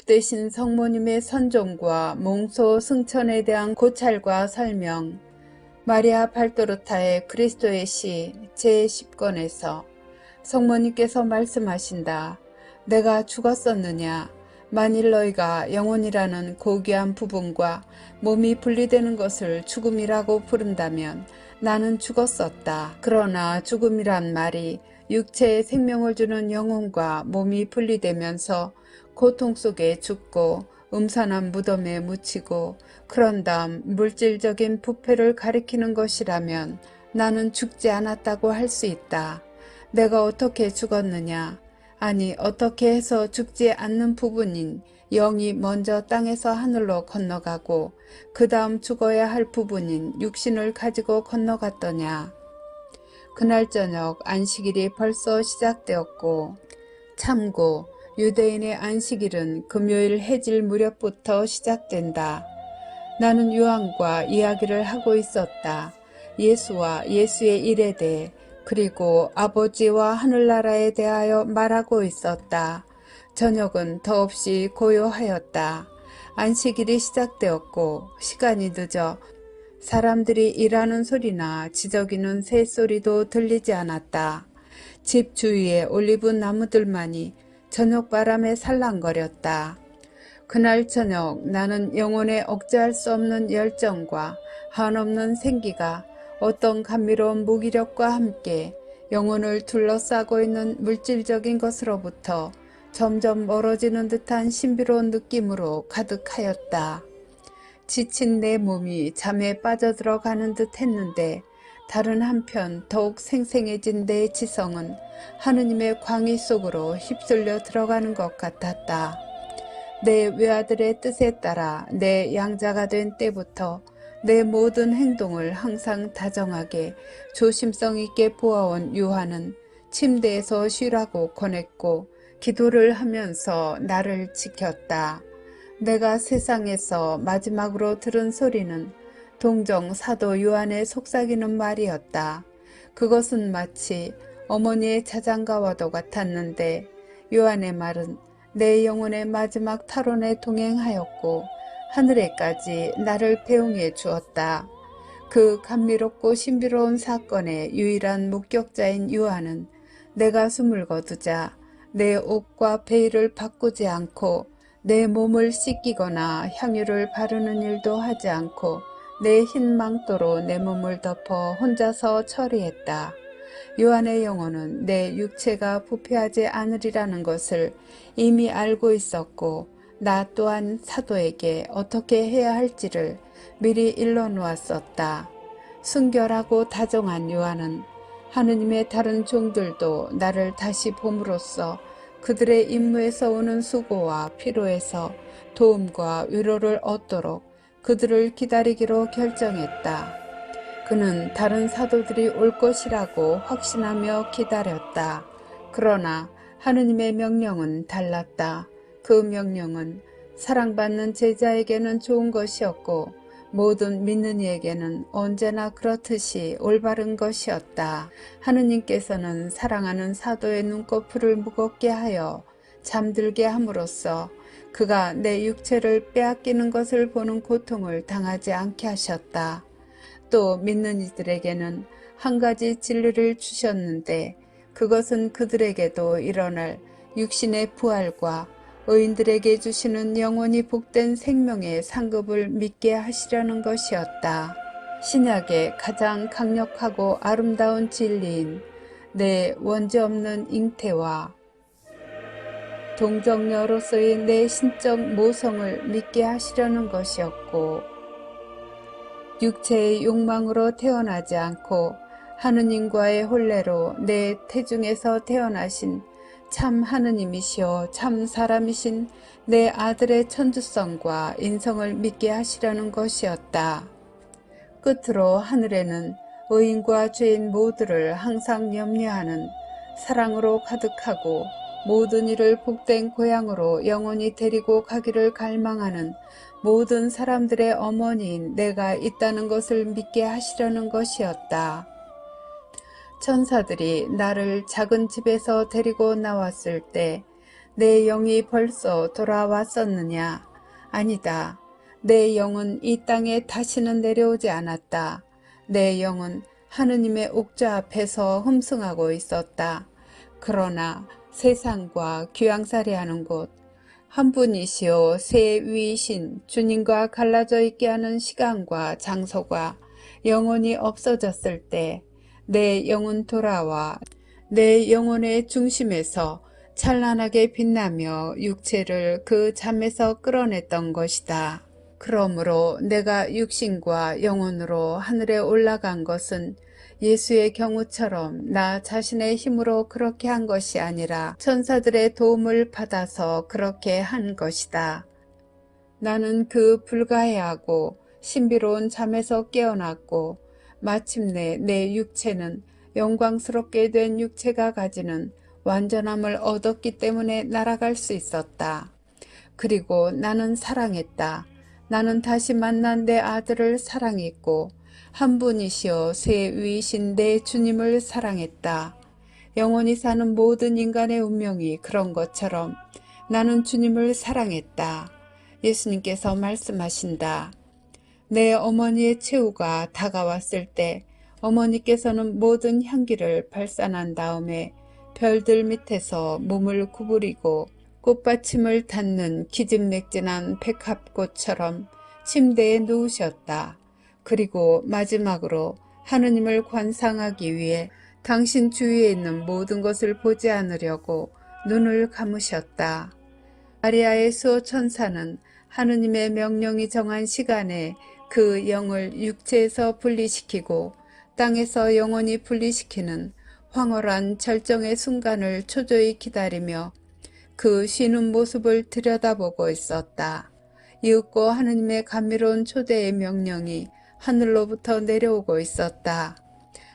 복되신 성모님의 선종과 몽소 승천에 대한 고찰과 설명. 마리아 발도르타의 그리스도의 시 제10권에서 성모님께서 말씀하신다. 내가 죽었었느냐? 만일 너희가 영혼이라는 고귀한 부분과 몸이 분리되는 것을 죽음이라고 부른다면 나는 죽었었다. 그러나 죽음이란 말이 육체에 생명을 주는 영혼과 몸이 분리되면서 고통 속에 죽고 음산한 무덤에 묻히고 그런 다음 물질적인 부패를 가리키는 것이라면 나는 죽지 않았다고 할 수 있다. 내가 어떻게 죽었느냐? 아니, 어떻게 해서 죽지 않는 부분인 영이 먼저 땅에서 하늘로 건너가고 그 다음 죽어야 할 부분인 육신을 가지고 건너갔더냐? 그날 저녁 안식일이 벌써 시작되었고, 참고 유대인의 안식일은 금요일 해질 무렵부터 시작된다. 나는 요한과 이야기를 하고 있었다. 예수와 예수의 일에 대해, 그리고 아버지와 하늘나라에 대하여 말하고 있었다. 저녁은 더없이 고요하였다. 안식일이 시작되었고 시간이 늦어 사람들이 일하는 소리나 지저귀는 새소리도 들리지 않았다. 집 주위에 올리브 나무들만이 저녁 바람에 살랑거렸다. 그날 저녁 나는 영혼에 억제할 수 없는 열정과 한없는 생기가 어떤 감미로운 무기력과 함께 영혼을 둘러싸고 있는 물질적인 것으로부터 점점 멀어지는 듯한 신비로운 느낌으로 가득하였다. 지친 내 몸이 잠에 빠져들어가는 듯 했는데 다른 한편 더욱 생생해진 내 지성은 하느님의 광희 속으로 휩쓸려 들어가는 것 같았다. 내 외아들의 뜻에 따라 내 양자가 된 때부터 내 모든 행동을 항상 다정하게 조심성 있게 보아온 요한은 침대에서 쉬라고 권했고 기도를 하면서 나를 지켰다. 내가 세상에서 마지막으로 들은 소리는 동정 사도 요한의 속삭이는 말이었다. 그것은 마치 어머니의 자장가와도 같았는데 요한의 말은 내 영혼의 마지막 탈원에 동행하였고 하늘에까지 나를 배웅해 주었다. 그 감미롭고 신비로운 사건의 유일한 목격자인 요한은 내가 숨을 거두자 내 옷과 베일을 바꾸지 않고 내 몸을 씻기거나 향유를 바르는 일도 하지 않고 내 흰 망토로 내 몸을 덮어 혼자서 처리했다. 요한의 영혼은 내 육체가 부패하지 않으리라는 것을 이미 알고 있었고 나 또한 사도에게 어떻게 해야 할지를 미리 일러놓았었다. 순결하고 다정한 요한은 하느님의 다른 종들도 나를 다시 봄으로써 그들의 임무에서 오는 수고와 피로에서 도움과 위로를 얻도록 그들을 기다리기로 결정했다. 그는 다른 사도들이 올 것이라고 확신하며 기다렸다. 그러나 하느님의 명령은 달랐다. 그 명령은 사랑받는 제자에게는 좋은 것이었고 모든 믿는 이에게는 언제나 그렇듯이 올바른 것이었다. 하느님께서는 사랑하는 사도의 눈꺼풀을 무겁게 하여 잠들게 함으로써 그가 내 육체를 빼앗기는 것을 보는 고통을 당하지 않게 하셨다. 또 믿는 이들에게는 한 가지 진리를 주셨는데 그것은 그들에게도 일어날 육신의 부활과 의인들에게 주시는 영원히 복된 생명의 상급을 믿게 하시려는 것이었다. 신약의 가장 강력하고 아름다운 진리인 내 원죄없는 잉태와 동정녀로서의 내 신적 모성을 믿게 하시려는 것이었고 육체의 욕망으로 태어나지 않고 하느님과의 혼례로 내 태중에서 태어나신 참 하느님이시오 참 사람이신 내 아들의 천주성과 인성을 믿게 하시려는 것이었다. 끝으로 하늘에는 의인과 죄인 모두를 항상 염려하는 사랑으로 가득하고 모든 일을 복된 고향으로 영원히 데리고 가기를 갈망하는 모든 사람들의 어머니인 내가 있다는 것을 믿게 하시려는 것이었다. 천사들이 나를 작은 집에서 데리고 나왔을 때 내 영이 벌써 돌아왔었느냐? 아니다. 내 영은 이 땅에 다시는 내려오지 않았다. 내 영은 하느님의 옥좌 앞에서 흠승하고 있었다. 그러나 세상과 귀양살이하는 곳, 한 분이시오 세 위이신 주님과 갈라져 있게 하는 시간과 장소가 영원히 없어졌을 때 내 영은 돌아와 내 영혼의 중심에서 찬란하게 빛나며 육체를 그 잠에서 끌어냈던 것이다. 그러므로 내가 육신과 영혼으로 하늘에 올라간 것은 예수의 경우처럼 나 자신의 힘으로 그렇게 한 것이 아니라 천사들의 도움을 받아서 그렇게 한 것이다. 나는 그 불가해하고 신비로운 잠에서 깨어났고 마침내 내 육체는 영광스럽게 된 육체가 가지는 완전함을 얻었기 때문에 날아갈 수 있었다. 그리고 나는 사랑했다. 나는 다시 만난 내 아들을 사랑했고 한 분이시여 세 위이신 내 주님을 사랑했다. 영원히 사는 모든 인간의 운명이 그런 것처럼 나는 주님을 사랑했다. 예수님께서 말씀하신다. 내 어머니의 최후가 다가왔을 때 어머니께서는 모든 향기를 발산한 다음에 별들 밑에서 몸을 구부리고 꽃받침을 닫는 기진맥진한 백합꽃처럼 침대에 누우셨다. 그리고 마지막으로 하느님을 관상하기 위해 당신 주위에 있는 모든 것을 보지 않으려고 눈을 감으셨다. 마리아의 수호천사는 하느님의 명령이 정한 시간에 그 영을 육체에서 분리시키고 땅에서 영원히 분리시키는 황홀한 절정의 순간을 초조히 기다리며 그 쉬는 모습을 들여다보고 있었다. 이윽고 하느님의 감미로운 초대의 명령이 하늘로부터 내려오고 있었다.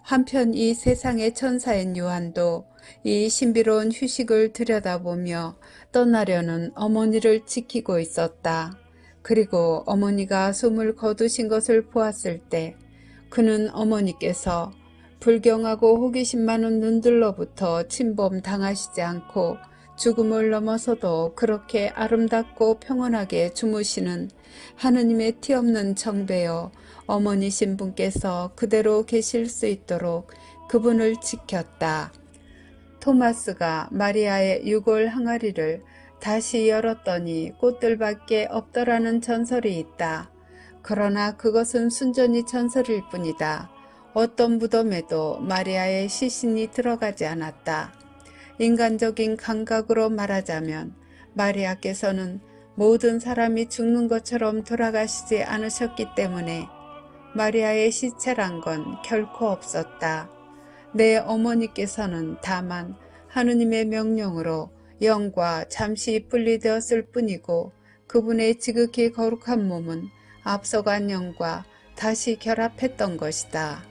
한편 이 세상의 천사인 요한도 이 신비로운 휴식을 들여다보며 떠나려는 어머니를 지키고 있었다. 그리고 어머니가 숨을 거두신 것을 보았을 때 그는 어머니께서 불경하고 호기심 많은 눈들로부터 침범당하시지 않고 죽음을 넘어서도 그렇게 아름답고 평온하게 주무시는 하느님의 티없는 정배여 어머니신 분께서 그대로 계실 수 있도록 그분을 지켰다. 토마스가 마리아의 유골 항아리를 다시 열었더니 꽃들밖에 없더라는 전설이 있다. 그러나 그것은 순전히 전설일 뿐이다. 어떤 무덤에도 마리아의 시신이 들어가지 않았다. 인간적인 감각으로 말하자면 마리아께서는 모든 사람이 죽는 것처럼 돌아가시지 않으셨기 때문에 마리아의 시체란 건 결코 없었다. 내 어머니께서는 다만 하느님의 명령으로 영과 잠시 분리되었을 뿐이고 그분의 지극히 거룩한 몸은 앞서간 영과 다시 결합했던 것이다.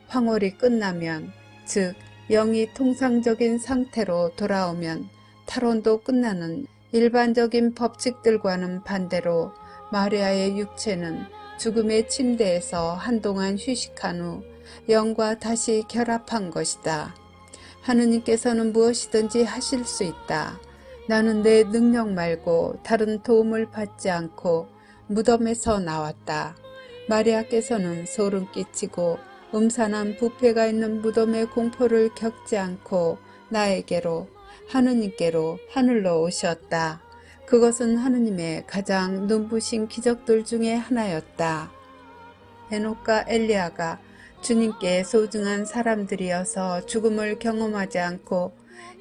황홀이 끝나면, 즉 영이 통상적인 상태로 돌아오면 탈원도 끝나는 일반적인 법칙들과는 반대로 마리아의 육체는 죽음의 침대에서 한동안 휴식한 후 영과 다시 결합한 것이다. 하느님께서는 무엇이든지 하실 수 있다. 나는 내 능력 말고 다른 도움을 받지 않고 무덤에서 나왔다. 마리아께서는 소름 끼치고 음산한 부패가 있는 무덤의 공포를 겪지 않고 나에게로, 하느님께로 하늘로 오셨다. 그것은 하느님의 가장 눈부신 기적들 중에 하나였다. 에녹과 엘리야가 주님께 소중한 사람들이어서 죽음을 경험하지 않고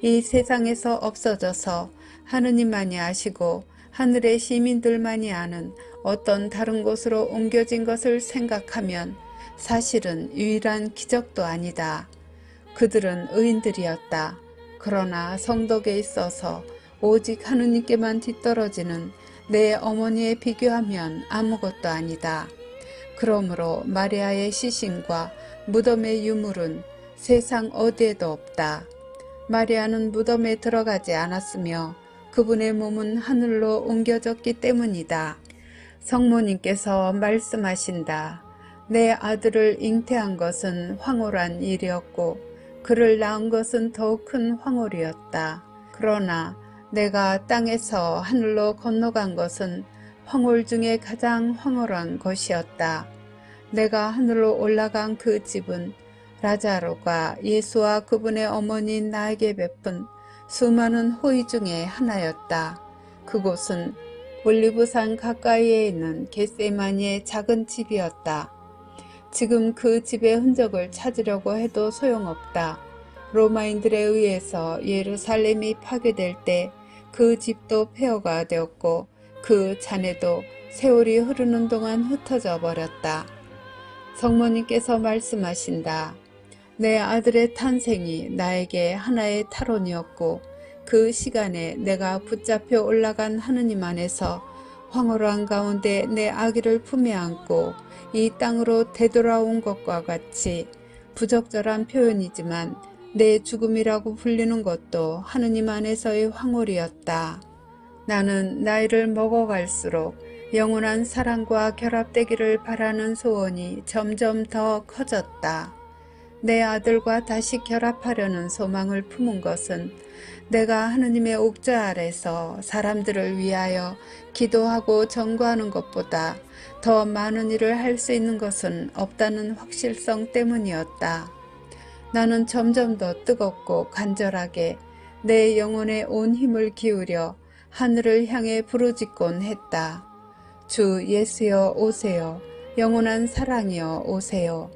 이 세상에서 없어져서 하느님만이 아시고 하늘의 시민들만이 아는 어떤 다른 곳으로 옮겨진 것을 생각하면 사실은 유일한 기적도 아니다. 그들은 의인들이었다. 그러나 성덕에 있어서 오직 하느님께만 뒤떨어지는 내 어머니에 비교하면 아무것도 아니다. 그러므로 마리아의 시신과 무덤의 유물은 세상 어디에도 없다. 마리아는 무덤에 들어가지 않았으며 그분의 몸은 하늘로 옮겨졌기 때문이다. 성모님께서 말씀하신다. 내 아들을 잉태한 것은 황홀한 일이었고 그를 낳은 것은 더욱 큰 황홀이었다. 그러나 내가 땅에서 하늘로 건너간 것은 황홀 중에 가장 황홀한 것이었다. 내가 하늘로 올라간 그 집은 라자로가 예수와 그분의 어머니인 나에게 베푼 수많은 호의 중에 하나였다. 그곳은 올리브산 가까이에 있는 겟세마니의 작은 집이었다. 지금 그 집의 흔적을 찾으려고 해도 소용없다. 로마인들에 의해서 예루살렘이 파괴될 때 그 집도 폐허가 되었고 그 잔해도 세월이 흐르는 동안 흩어져 버렸다. 성모님께서 말씀하신다. 내 아들의 탄생이 나에게 하나의 탈원이었고 그 시간에 내가 붙잡혀 올라간 하느님 안에서 황홀한 가운데 내 아기를 품에 안고 이 땅으로 되돌아온 것과 같이 부적절한 표현이지만 내 죽음이라고 불리는 것도 하느님 안에서의 황홀이었다. 나는 나이를 먹어갈수록 영원한 사랑과 결합되기를 바라는 소원이 점점 더 커졌다. 내 아들과 다시 결합하려는 소망을 품은 것은 내가 하느님의 옥좌 아래서 사람들을 위하여 기도하고 전거하는 것보다 더 많은 일을 할 수 있는 것은 없다는 확실성 때문이었다. 나는 점점 더 뜨겁고 간절하게 내 영혼에 온 힘을 기울여 하늘을 향해 부르짖곤 했다. 주 예수여 오세요. 영원한 사랑이여 오세요.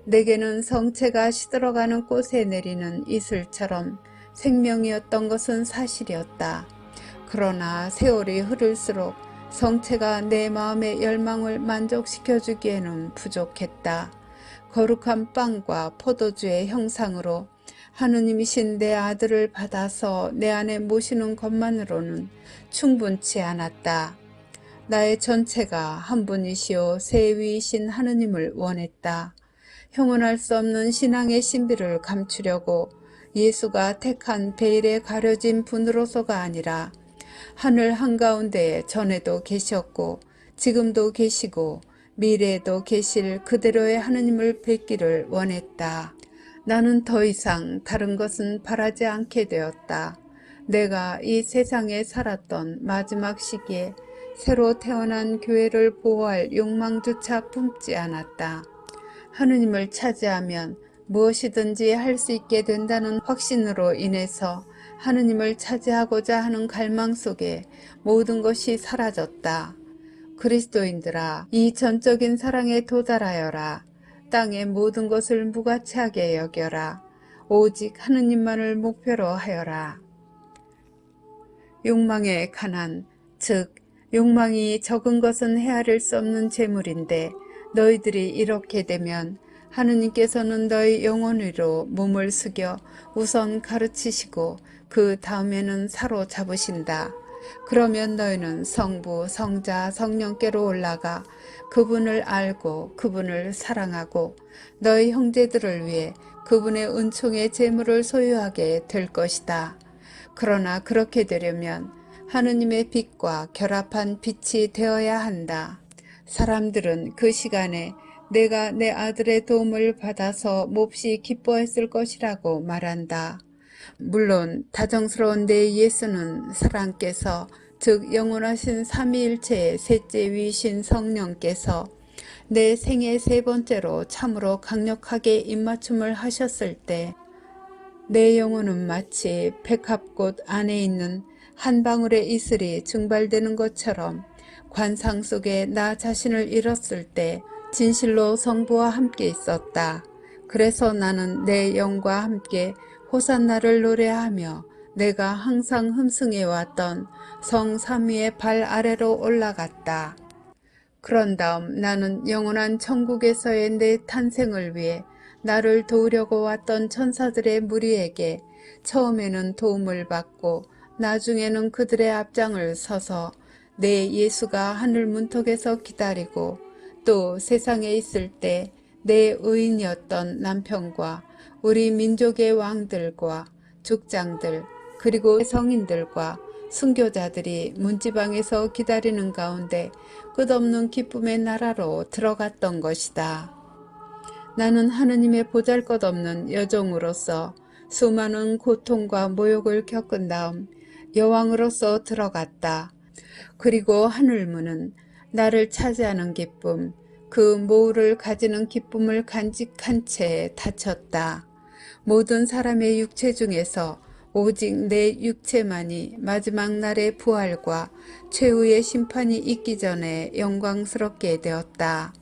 내게는 성체가 시들어가는 꽃에 내리는 이슬처럼 생명이었던 것은 사실이었다. 그러나 세월이 흐를수록 성체가 내 마음의 열망을 만족시켜주기에는 부족했다. 거룩한 빵과 포도주의 형상으로 하느님이신 내 아들을 받아서 내 안에 모시는 것만으로는 충분치 않았다. 나의 전체가 한 분이시오 세위이신 하느님을 원했다. 형언할 수 없는 신앙의 신비를 감추려고 예수가 택한 베일에 가려진 분으로서가 아니라 하늘 한가운데에 전에도 계셨고 지금도 계시고 미래에도 계실 그대로의 하느님을 뵙기를 원했다. 나는 더 이상 다른 것은 바라지 않게 되었다. 내가 이 세상에 살았던 마지막 시기에 새로 태어난 교회를 보호할 욕망조차 품지 않았다. 하느님을 차지하면 무엇이든지 할 수 있게 된다는 확신으로 인해서 하느님을 차지하고자 하는 갈망 속에 모든 것이 사라졌다. 그리스도인들아, 이 전적인 사랑에 도달하여라. 땅의 모든 것을 무가치하게 여겨라. 오직 하느님만을 목표로 하여라. 욕망의 가난, 즉 욕망이 적은 것은 헤아릴 수 없는 재물인데 너희들이 이렇게 되면 하느님께서는 너희 영혼 위로 몸을 숙여 우선 가르치시고 그 다음에는 사로잡으신다. 그러면 너희는 성부, 성자, 성령께로 올라가 그분을 알고 그분을 사랑하고 너희 형제들을 위해 그분의 은총의 재물을 소유하게 될 것이다. 그러나 그렇게 되려면 하느님의 빛과 결합한 빛이 되어야 한다. 사람들은 그 시간에 내가 내 아들의 도움을 받아서 몹시 기뻐했을 것이라고 말한다. 물론 다정스러운 내 예수는 사랑께서 즉 영원하신 삼위일체의 셋째 위이신 성령께서 내 생애 세 번째로 참으로 강력하게 입맞춤을 하셨을 때 내 영혼은 마치 백합꽃 안에 있는 한 방울의 이슬이 증발되는 것처럼 관상 속에 나 자신을 잃었을 때 진실로 성부와 함께 있었다. 그래서 나는 내 영과 함께 호산나를 노래하며 내가 항상 흠승해왔던 성삼위의 발 아래로 올라갔다. 그런 다음 나는 영원한 천국에서의 내 탄생을 위해 나를 도우려고 왔던 천사들의 무리에게 처음에는 도움을 받고 나중에는 그들의 앞장을 서서 내 예수가 하늘 문턱에서 기다리고 또 세상에 있을 때 내 의인이었던 남편과 우리 민족의 왕들과 족장들 그리고 성인들과 순교자들이 문지방에서 기다리는 가운데 끝없는 기쁨의 나라로 들어갔던 것이다. 나는 하느님의 보잘것없는 여종으로서 수많은 고통과 모욕을 겪은 다음 여왕으로서 들어갔다. 그리고 하늘문은 나를 차지하는 기쁨, 그 모후를 가지는 기쁨을 간직한 채 닫혔다. 모든 사람의 육체 중에서 오직 내 육체만이 마지막 날의 부활과 최후의 심판이 있기 전에 영광스럽게 되었다.